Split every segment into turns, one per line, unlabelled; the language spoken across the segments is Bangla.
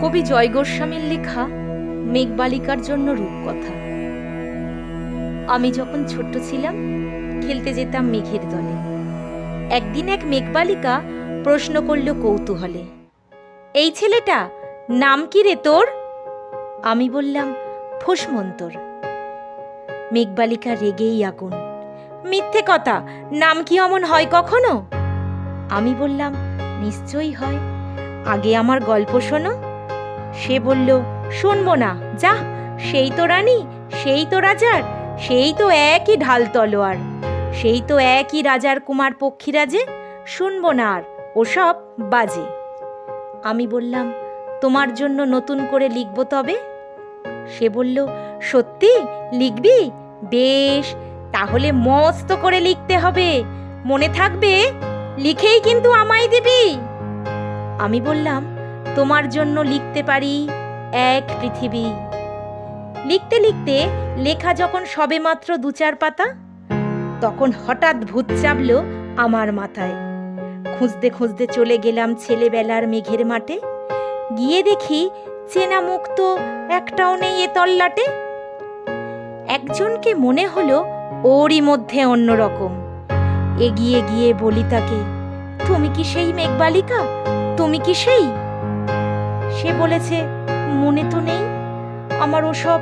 কবি জয় গোস্বামীর লেখা মেঘবালিকার জন্য রূপকথা। আমি যখন ছোট্ট ছিলাম খেলতে যেতাম মেঘের দলে। একদিন এক মেঘবালিকা প্রশ্ন করল কৌতূহলে, এই ছেলেটা নাম কি রে তোর? আমি বললাম, ফুসমন্তর। মেঘবালিকা রেগেই আগুন, মিথ্যে কথা, নাম কি অমন হয় কখনো? আমি বললাম, নিশ্চয়ই হয়, আগে আমার গল্প শোনো। সে বলল, শুনবো না, যা, সেই তো রানী, সেই তো রাজার, সেই তো একই ঢাল তলোয়ার, সেই তো একই রাজার কুমার পক্ষীরাজে, শুনবো না আর, ওসব বাজে। আমি বললাম, তোমার জন্য নতুন করে লিখবো তবে। সে বলল, সত্যি লিখবি? বেশ, তাহলে মস্ত করে লিখতে হবে, মনে থাকবে, লিখেই কিন্তু আমায় দিবি। আমি বললাম, তোমার জন্য লিখতে পারি এক পৃথিবী। লিখতে লিখতে লেখা যখন সবেমাত্র 2-4 পাতা, তখন হঠাৎ ভূত চাপল আমার মাথায়। খুঁজতে খুঁজতে চলে গেলাম ছেলেবেলার মেঘের মাঠে। গিয়ে দেখি চেনা মুখ তো একটাও নেই এ তল্লাটে। একজনকে মনে হলো ওরই মধ্যে অন্যরকম। এগিয়ে গিয়ে বলি তাকে, তুমি কি সেই মেঘবালিকা? তুমি কি সেই? সে বলেছে, মনে তো নেই, আমার ওসব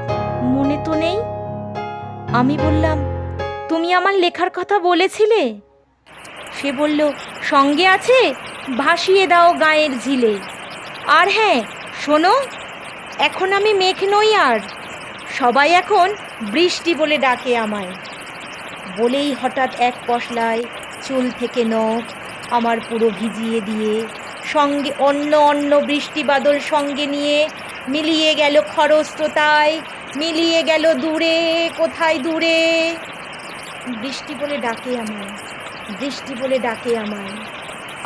মনে তো নেই। আমি বললাম, তুমি আমার লেখার কথা বলেছিলে। সে বলল, সঙ্গে আছে, ভাসিয়ে দাও গায়ের ঝিলে। আর হ্যাঁ, শোনো, এখন আমি মেঘ নই আর, সবাই এখন বৃষ্টি বলে ডাকে আমায়। বলেই হঠাৎ এক পশলায় চুল থেকে নখ আমার পুরো ভিজিয়ে দিয়ে সঙ্গে অন্য অন্য বৃষ্টি বাদল সঙ্গে নিয়ে মিলিয়ে গেল খরস্রোতায়, মিলিয়ে গেল দূরে, কোথায় দূরে। বৃষ্টি বলে ডাকে আমায়, বৃষ্টি বলে ডাকে আমায়।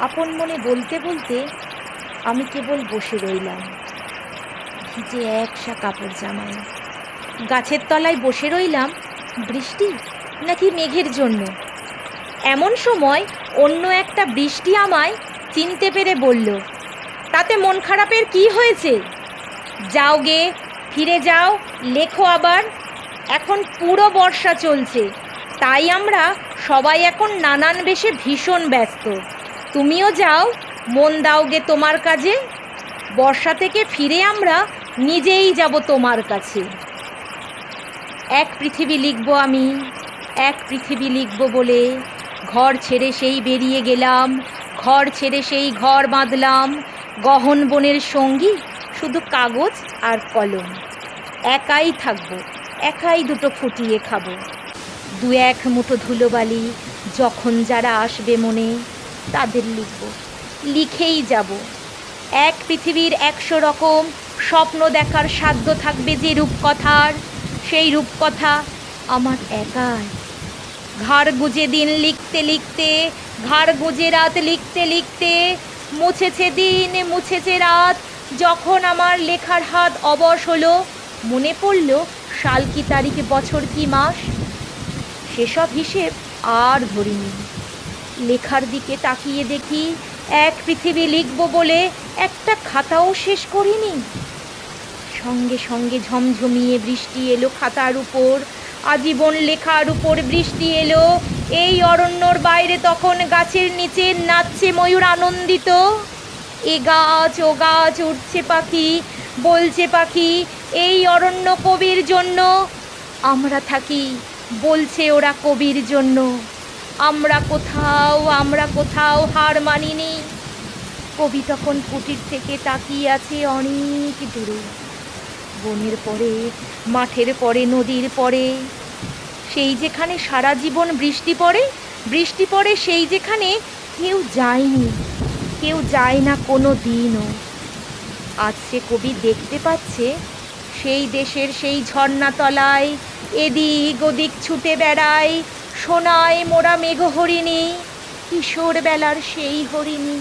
আপন মনে বলতে বলতে আমি কেবল বসে রইলাম ভিজে একসা কাপড় জামায়। গাছের তলায় বসে রইলাম, বৃষ্টি নাকি মেঘের জন্য। এমন সময় অন্য একটা বৃষ্টি আমায় চিনতে পেরে বলল, তাতে মন খারাপের কি হয়েছে? যাও গে, ফিরে যাও, লেখো আবার। এখন পুরো বর্ষা চলছে, তাই আমরা সবাই এখন নানান বেশে ভীষণ ব্যস্ত। তুমিও যাও, মন দাও গে তোমার কাজে। বর্ষা থেকে ফিরে আমরা নিজেই যাব তোমার কাছে। এক পৃথিবী লিখব আমি, এক পৃথিবী লিখব বলে ঘর ছেড়ে সেই বেরিয়ে গেলাম, ঘর ছেড়ে সেই ঘর বাঁধলাম। গহন বনের সঙ্গী শুধু কাগজ আর কলম। একাই থাকবো, একাই দুটো ফুটিয়ে খাবো। 2-1 মুঠো ধুলোবালি যখন যারা আসবে মনে, তাদের লিখব, লিখেই যাব। এক পৃথিবীর 100 রকম স্বপ্ন দেখার সাধ্য থাকবে যে রূপকথার, সেই রূপকথা আমার একাই। ঘাড় গুজে দিন লিখতে লিখতে, ঘাড় গুজে রাত লিখতে লিখতে, মুছেছে দিন, মুছেছে রাত। যখন আমার লেখার হাত অবশ হলো, মনে পড়ল সাল কি তারিখ, বছর কি মাস। সেসব হিসেব আর ধরিনি। লেখার দিকে তাকিয়ে দেখি এক পৃথিবী লিখব বলে একটা খাতাও শেষ করিনি। সঙ্গে সঙ্গে ঝমঝমিয়ে বৃষ্টি এলো খাতার উপর, আজীবন লেখার উপর বৃষ্টি এলো। এই অরণ্যর বাইরে তখন গাছের নিচে নাচছে ময়ূর আনন্দিত। এ গাছ ও গাছ, উঠছে পাখি, বলছে পাখি, এই অরণ্য কবির জন্য। আমরা থাকি, বলছে ওরা কবির জন্য। আমরা কোথাও হার মানিনি। কবি তখন কুটির থেকে তাকিয়ে আছে অনেক দূরে, বনের পরে, মাঠের পরে, নদীর পরে, সেই যেখানে সারা জীবন বৃষ্টি পড়ে, বৃষ্টি পড়ে সেই যেখানে কেউ যায়নি, কেউ যায় না কোনো দিনও। আজ সে কবি দেখতে পাচ্ছে সেই দেশের সেই ঝর্ণাতলায় এদিক ওদিক ছুটে বেড়ায় সোনায় মোরা মেঘ হরিণী, কিশোর বেলার সেই হরিণী।